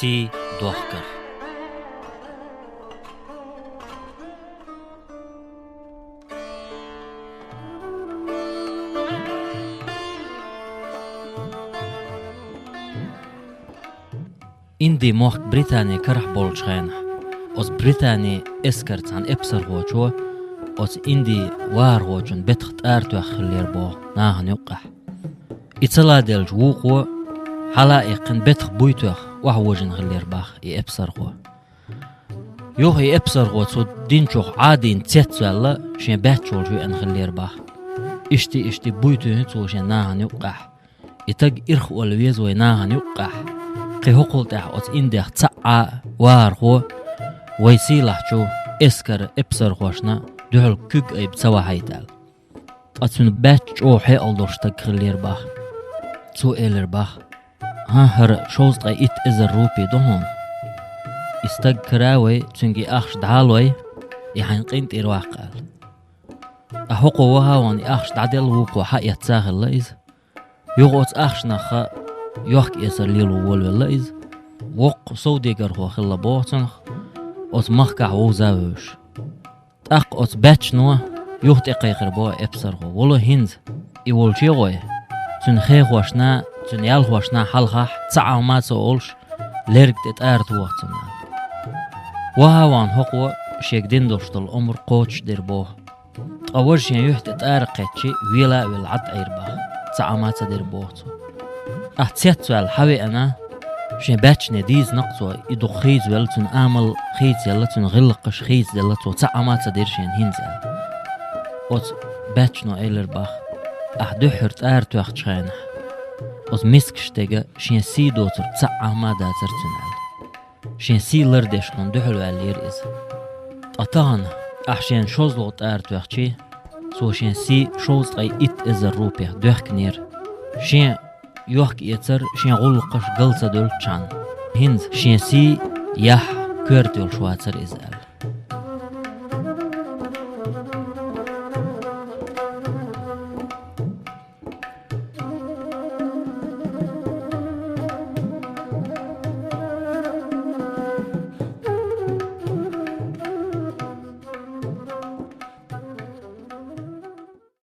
سي دوخكر إندي موخ بريطانيا كرح بولشخينح أوز بريطانيا إسكرت عن إبسر غوشو أوز إندي وار غوشون بتخت آرتو أخلير بو ناهن يقح إتصلا ديل جوقو حلائقن بتخ بويتوخ وحوجن غلير باخ إبسر غو يوخ إبسر غو تسو دينشوخ عادين تيتسو ألا شين باتشول جو أن غلير باخ إشتي بويتو هنسو شين ناهن يقح إتاق إرخ والويزو ناهن يقح قي هقول تاح أوز إنديخ تسعى وارغو ويسيلح جو إسكر إبسر غوشنا دوحل كوك أي بتسوا حيتال أتسون باتش أو حي ألدوشتاق غلير باخ تسو إلر باخ ها هر شوزت أي إت إزر روبي دوهون استاق كراوي تسونجي أخش دعالوي يحين قينت إرواق قال أحوقو وها واني أخش دعدل ووقو حق يتساغل لإز يوغوت أخش نخا يوحك إسر ليلو والوالإز وق صوديقر هو خلا بوتنخ أوت مخكع ووزاوش تاق أوت باتش نوا يوحت إقيقر بوا إبسر هو ولو هنز إيوال شيغوي تون خيخ واشنا تون يالخ واشنا حلخح تسعى وما تسولش ليرك تتآرت وقتنا وهاوان هقو شيك دين دوشتل أمر قوتش دير بوه تقور شين يوحت تتآرقتشي ويلا والعد أيرباخ تسعى ما تدير بوهتو أحتسيت سؤال حوي أنا شين باتش نديز نقصو إدو خيز ولتون آمل خيز يلتون غلقش خيز يلتو تسعى ما تدير شين هنزل أوت باتش نو إيلر باخ أحدوحرت آرتو أختشخينح أوت مسكشتيغا شين سي دوتر تسعى ما داتر تنال شين سي لردشقن دوحلو ألير إز أطاهن أحشين شوزلوت آرتو أختشي سو شين سي شوز أي إت إزر روبيخ دوحكنير شين يوحك يتر شين غلقش قلصة دول تشان هنز شين سي يح كورتول شواتر إزال